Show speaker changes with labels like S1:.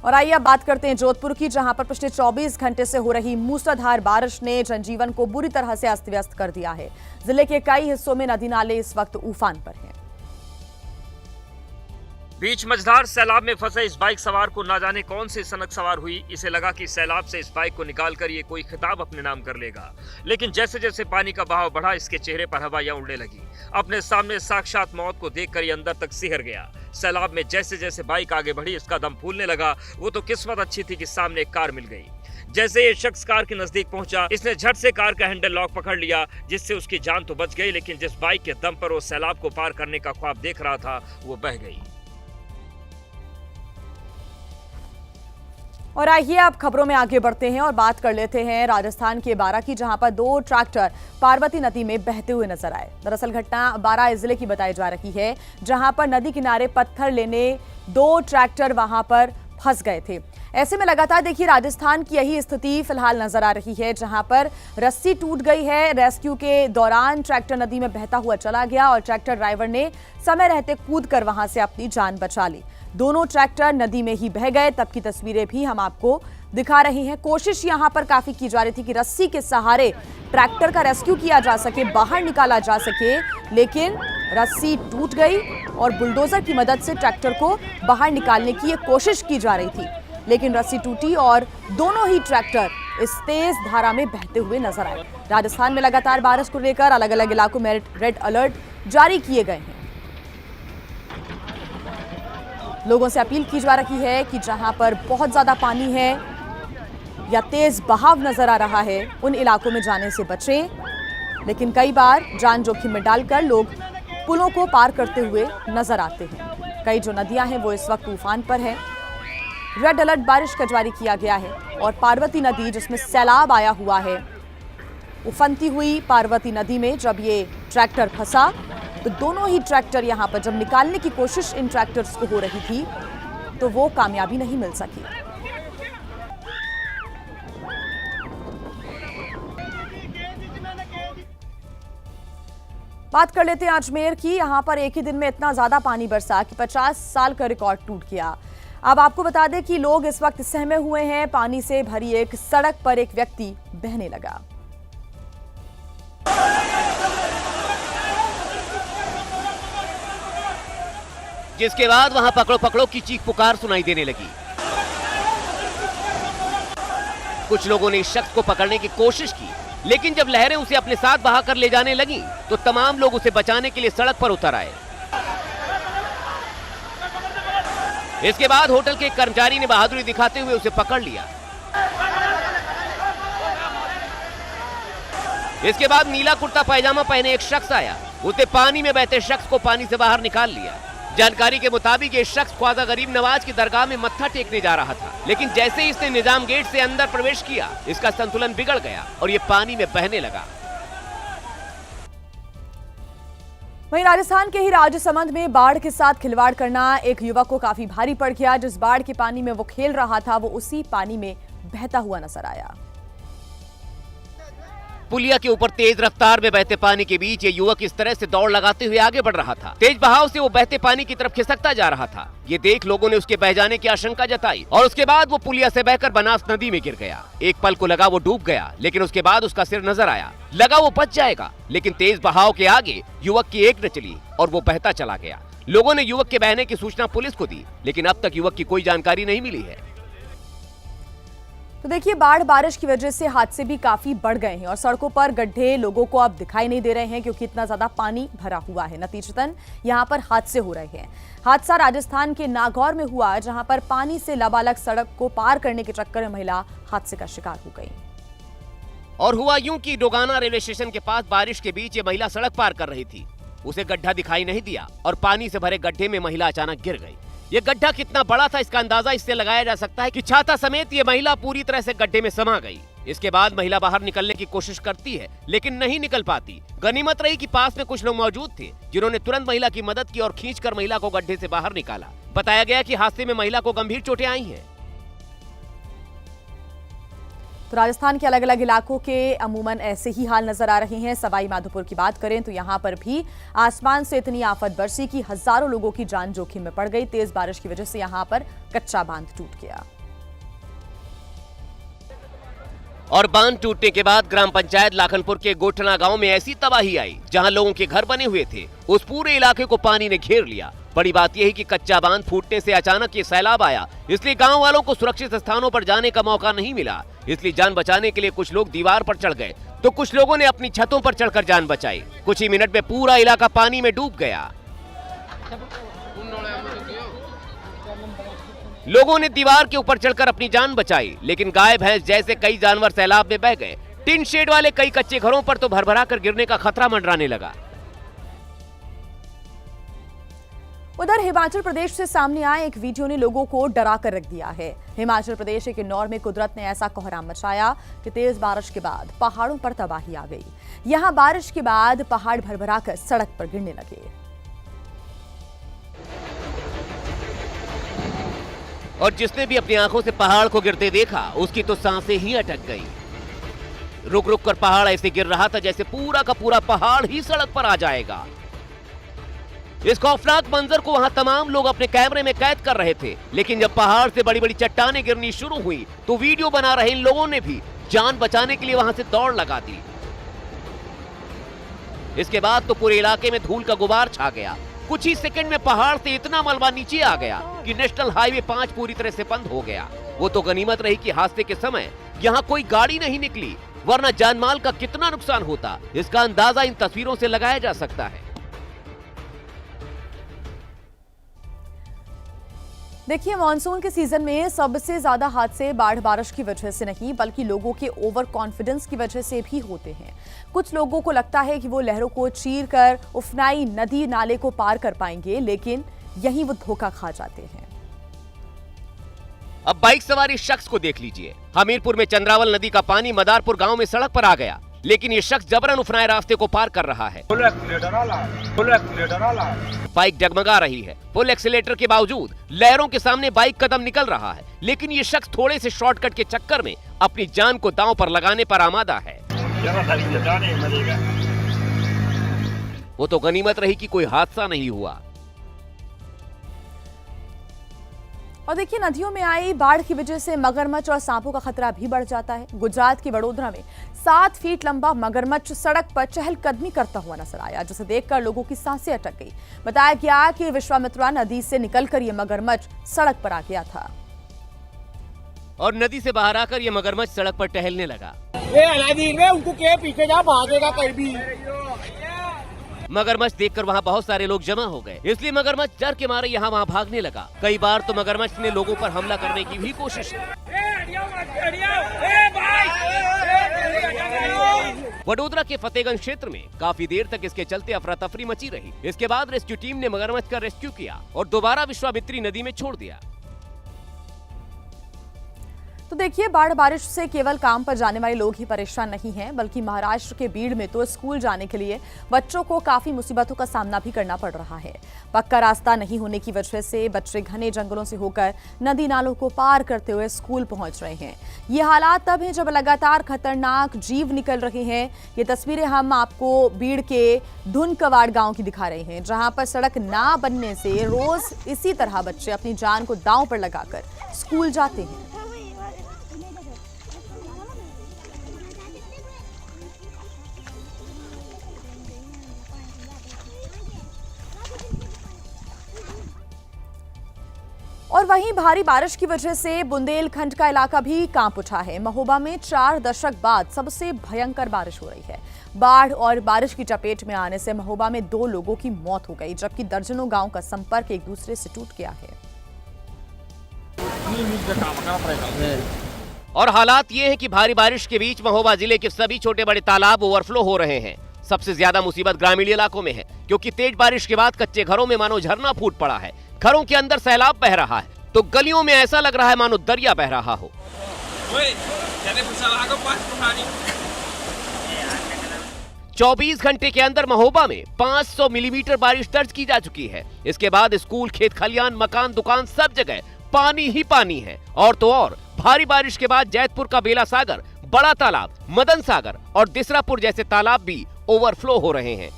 S1: और आइए अब बात करते हैं जोधपुर की, जहां पर पिछले 24 घंटे से हो रही मूसलाधार बारिश ने जनजीवन को बुरी तरह से अस्त व्यस्त कर दिया है। जिले के कई हिस्सों में नदी नाले इस वक्त उफान पर हैं।
S2: बीच मझधार सैलाब में फंसे इस बाइक सवार को ना जाने कौन सी सनक सवार हुई। इसे लगा कि सैलाब से इस बाइक को निकालकर ये कोई खिताब अपने नाम कर लेगा, लेकिन जैसे जैसे पानी का बहाव बढ़ा इसके चेहरे पर हवाइयां उड़ने लगी। अपने सामने साक्षात मौत को देखकर ये अंदर तक सिहर गया। सैलाब में जैसे जैसे बाइक आगे बढ़ी इसका दम फूलने लगा। वो तो किस्मत अच्छी थी कि सामने एक कार मिल गई। जैसे ये शख्स कार के नजदीक पहुंचा, इसने झट से कार का हैंडल लॉक पकड़ लिया, जिससे उसकी जान तो बच गई, लेकिन जिस बाइक के दम पर वो सैलाब को पार करने का ख्वाब देख रहा था वो बह गई।
S1: और आइए अब खबरों में आगे बढ़ते हैं और बात कर लेते हैं राजस्थान के बारां की, जहां पर 2 ट्रैक्टर पार्वती नदी में बहते हुए नजर आए। दरअसल घटना बारां जिले की बताई जा रही है, जहां पर नदी किनारे पत्थर लेने 2 ट्रैक्टर वहां पर फंस गए थे। ऐसे में लगातार देखिए राजस्थान की यही स्थिति फिलहाल नजर आ रही है, जहां पर रस्सी टूट गई है। रेस्क्यू के दौरान ट्रैक्टर नदी में बहता हुआ चला गया और ट्रैक्टर ड्राइवर ने समय रहते कूदकर वहां से अपनी जान बचा ली। दोनों ट्रैक्टर नदी में ही बह गए। तब की तस्वीरें भी हम आपको दिखा रहे हैं। कोशिश यहां पर काफी की जा रही थी कि रस्सी के सहारे ट्रैक्टर का रेस्क्यू किया जा सके, बाहर निकाला जा सके, लेकिन रस्सी टूट गई और बुलडोजर की मदद से ट्रैक्टर को बाहर निकालने की कोशिश की जा रही थी, लेकिन रस्सी टूटी और दोनों ही ट्रैक्टर इस तेज धारा में बहते हुए नजर आए। राजस्थान में लगातार बारिश को लेकर अलग अलग इलाकों में रेड अलर्ट जारी किए गए हैं। लोगों से अपील की जा रही है कि जहां पर बहुत ज्यादा पानी है या तेज बहाव नजर आ रहा है, उन इलाकों में जाने से बचें। लेकिन कई बार जान जोखिम में डालकर लोग पुलों को पार करते हुए नजर आते हैं। कई जो नदियां हैं वो इस वक्त तूफान पर है। रेड अलर्ट बारिश का जारी किया गया है और पार्वती नदी, जिसमें सैलाब आया हुआ है, उफनती हुई पार्वती नदी में जब ये ट्रैक्टर फंसा तो दोनों ही ट्रैक्टर यहां पर जब निकालने की कोशिश इन ट्रैक्टर्स को हो रही थी तो वो कामयाबी नहीं मिल सकी। बात कर लेते हैं अजमेर की। यहां पर एक ही दिन में इतना ज्यादा पानी बरसा कि 50 साल का रिकॉर्ड टूट गया। अब आपको बता दें कि लोग इस वक्त सहमे हुए हैं। पानी से भरी एक सड़क पर एक व्यक्ति बहने लगा।
S3: जिसके बाद वहां पकड़ो पकड़ो की चीख पुकार सुनाई देने लगी। कुछ लोगों ने इस शख्स को पकड़ने की कोशिश की, लेकिन जब लहरें उसे अपने साथ बहा कर ले जाने लगी तो तमाम लोग उसे बचाने के लिए सड़क पर उतर आए। इसके बाद होटल के एक कर्मचारी ने बहादुरी दिखाते हुए उसे पकड़ लिया। इसके बाद नीला कुर्ता पैजामा पहने एक शख्स आया। उसने पानी में बहते शख्स को पानी से बाहर निकाल लिया। जानकारी के मुताबिक ये शख्स ख्वाजा गरीब नवाज की दरगाह में मत्था टेकने जा रहा था, लेकिन जैसे ही इसने निजाम गेट से अंदर प्रवेश किया, इसका संतुलन बिगड़ गया और ये पानी में बहने लगा।
S1: वहीं राजस्थान के ही राजसमंद में बाढ़ के साथ खिलवाड़ करना एक युवक को काफी भारी पड़ गया। जिस बाढ़ के पानी में वो खेल रहा था, वो उसी पानी में बहता हुआ नजर आया।
S3: पुलिया के ऊपर तेज रफ्तार में बहते पानी के बीच ये युवक इस तरह से दौड़ लगाते हुए आगे बढ़ रहा था। तेज बहाव से वो बहते पानी की तरफ खिसकता जा रहा था। ये देख लोगों ने उसके बह जाने की आशंका जताई और उसके बाद वो पुलिया से बहकर बनास नदी में गिर गया। एक पल को लगा वो डूब गया, लेकिन उसके बाद उसका सिर नजर आया। लगा वो बच जाएगा, लेकिन तेज बहाव के आगे युवक की एक न चली और वो बहता चला गया। लोगों ने युवक के बहने की सूचना पुलिस को दी, लेकिन अब तक युवक की कोई जानकारी नहीं मिली है।
S1: तो देखिए, बाढ़ बारिश की वजह से हादसे भी काफी बढ़ गए हैं और सड़कों पर गड्ढे लोगों को अब दिखाई नहीं दे रहे हैं, क्योंकि इतना ज्यादा पानी भरा हुआ है। नतीजतन यहां पर हादसे हो रहे हैं। हादसा राजस्थान के नागौर में हुआ, जहां पर पानी से लबालब सड़क को पार करने के चक्कर में महिला हादसे का शिकार हो गई।
S3: और हुआ यूं कि डोगाना रेलवे स्टेशन के पास बारिश के बीच ये महिला सड़क पार कर रही थी। उसे गड्ढा दिखाई नहीं दिया और पानी से भरे गड्ढे में महिला अचानक गिर गई। ये गड्ढा कितना बड़ा था, इसका अंदाजा इससे लगाया जा सकता है कि छाता समेत ये महिला पूरी तरह से गड्ढे में समा गई। इसके बाद महिला बाहर निकलने की कोशिश करती है, लेकिन नहीं निकल पाती। गनीमत रही कि पास में कुछ लोग मौजूद थे, जिन्होंने तुरंत महिला की मदद की और खींचकर महिला को गड्ढे से बाहर निकाला। बताया गया कि हादसे में महिला को गंभीर चोटें आई हैं।
S1: तो राजस्थान के अलग अलग इलाकों के अमूमन ऐसे ही हाल नजर आ रहे हैं। सवाई माधोपुर की बात करें तो यहां पर भी आसमान से इतनी आफत बरसी कि हजारों लोगों की जान जोखिम में पड़ गई। तेज बारिश की वजह से यहां पर कच्चा बांध टूट गया
S3: और बांध टूटने के बाद ग्राम पंचायत लाखनपुर के गोठना गांव में ऐसी तबाही आई जहां लोगों के घर बने हुए थे, उस पूरे इलाके को पानी ने घेर लिया। बड़ी बात यह है कि कच्चा बांध फूटने से अचानक ये सैलाब आया, इसलिए गांव वालों को सुरक्षित स्थानों पर जाने का मौका नहीं मिला। इसलिए जान बचाने के लिए कुछ लोग दीवार पर चढ़ गए तो कुछ लोगों ने अपनी छतों पर चढ़कर जान बचाई। कुछ ही मिनट में पूरा इलाका पानी में डूब गया। लोगों ने दीवार के ऊपर चढ़कर अपनी जान बचाई, लेकिन गाय भैंस जैसे कई जानवर सैलाब में बह गए। टिन शेड वाले कई कच्चे घरों पर तो भरभरा कर गिरने का खतरा मंडराने लगा।
S1: उधर हिमाचल प्रदेश से सामने आए एक वीडियो ने लोगों को डरा कर रख दिया है। हिमाचल प्रदेश के किन्नौर में कुदरत ने ऐसा कोहराम मचाया कि तेज बारिश के बाद पहाड़ों पर तबाही आ गई। यहां बारिश के बाद पहाड़ भरभरा कर सड़क पर गिरने लगे।
S3: और जिसने भी अपनी आंखों से पहाड़ को गिरते देखा उसकी तो सांसें ही अटक गई। रुक रुक कर पहाड़ ऐसे गिर रहा था जैसे पूरा का पूरा पहाड़ ही सड़क पर आ जाएगा। इस खौफनाक मंजर को वहां तमाम लोग अपने कैमरे में कैद कर रहे थे, लेकिन जब पहाड़ से बड़ी बड़ी चट्टानें गिरनी शुरू हुई तो वीडियो बना रहे इन लोगों ने भी जान बचाने के लिए वहां से दौड़ लगा दी। इसके बाद तो पूरे इलाके में धूल का गुबार छा गया। कुछ ही सेकंड में पहाड़ से इतना मलबा नीचे आ गया कि नेशनल हाईवे 5 पूरी तरह से बंद हो गया। वो तो गनीमत रही कि हादसे के समय यहाँ कोई गाड़ी नहीं निकली, वरना जानमाल का कितना नुकसान होता इसका अंदाजा इन तस्वीरों से लगाया जा सकता है।
S1: देखिए, मॉनसून के सीजन में सबसे ज्यादा हादसे बाढ़ बारिश की वजह से नहीं बल्कि लोगों के ओवर कॉन्फिडेंस की वजह से भी होते हैं। कुछ लोगों को लगता है कि वो लहरों को चीरकर उफनाई नदी नाले को पार कर पाएंगे, लेकिन यहीं वो धोखा खा जाते हैं।
S3: अब बाइक सवार इस शख्स को देख लीजिए। हमीरपुर में चंद्रावल नदी का पानी मदारपुर गांव में सड़क पर आ गया, लेकिन ये शख्स जबरन उफनाए रास्ते को पार कर रहा है। बाइक डगमगा रही है। फुल एक्सीलेटर के बावजूद लहरों के सामने बाइक कदम निकल रहा है, लेकिन ये शख्स थोड़े से शॉर्टकट के चक्कर में अपनी जान को दांव पर लगाने पर आमादा है। वो तो गनीमत रही कि कोई हादसा नहीं हुआ।
S1: और देखिए, नदियों में आई बाढ़ की वजह से मगरमच्छ और सांपों का खतरा भी बढ़ जाता है। गुजरात के वडोदरा में 7 फीट लंबा मगरमच्छ सड़क पर चहलकदमी करता हुआ नजर आया, जिसे देखकर लोगों की सांसें अटक गई। बताया गया कि विश्वामित्रा नदी से निकलकर यह मगरमच्छ सड़क पर आ गया था
S3: और नदी से बाहर आकर यह मगरमच्छ सड़क पर टहलने लगा।
S4: उनको के पीछे जा भागेगा कहीं भी।
S3: मगरमच्छ देखकर वहाँ बहुत सारे लोग जमा हो गए, इसलिए मगरमच्छ डर के मारे यहाँ वहाँ भागने लगा। कई बार तो मगरमच्छ ने लोगों पर हमला करने की भी कोशिश की। वडोदरा के फतेहगंज क्षेत्र में काफी देर तक इसके चलते अफरा तफरी मची रही। इसके बाद रेस्क्यू टीम ने मगरमच्छ का रेस्क्यू किया और दोबारा विश्वामित्री नदी में छोड़ दिया।
S1: तो देखिए, बाढ़ बारिश से केवल काम पर जाने वाले लोग ही परेशान नहीं हैं, बल्कि महाराष्ट्र के बीड़ में तो स्कूल जाने के लिए बच्चों को काफी मुसीबतों का सामना भी करना पड़ रहा है। पक्का रास्ता नहीं होने की वजह से बच्चे घने जंगलों से होकर नदी नालों को पार करते हुए स्कूल पहुंच रहे हैं। ये हालात तब हैं जब लगातार खतरनाक जीव निकल रहे हैं। ये तस्वीरें हम आपको बीड़ के धुनकवाड़ गांव की दिखा रहे हैं, जहां पर सड़क ना बनने से रोज इसी तरह बच्चे अपनी जान को दांव पर लगाकर स्कूल जाते हैं। और वहीं भारी बारिश की वजह से बुंदेलखंड का इलाका भी कांप उठा है। महोबा में 4 दशक बाद सबसे भयंकर बारिश हो रही है। बाढ़ और बारिश की चपेट में आने से महोबा में 2 लोगों की मौत हो गई, जबकि दर्जनों गांव का संपर्क एक दूसरे से टूट गया है।
S3: और हालात ये है कि भारी बारिश के बीच महोबा जिले के सभी छोटे बड़े तालाब ओवरफ्लो हो रहे हैं। सबसे ज्यादा मुसीबत ग्रामीण इलाकों में है, क्योंकि तेज बारिश के बाद कच्चे घरों में मानो झरना फूट पड़ा है। घरों के अंदर सैलाब बह रहा है तो गलियों में ऐसा लग रहा है मानो दरिया बह रहा हो। 24 घंटे के अंदर महोबा में 500 मिलीमीटर बारिश दर्ज की जा चुकी है। इसके बाद स्कूल, खेत खलियान, मकान, दुकान सब जगह पानी ही पानी है। और तो और भारी बारिश के बाद जैतपुर का बेला सागर बड़ा तालाब, मदन सागर और दिसरापुर जैसे तालाब भी ओवरफ्लो हो रहे हैं।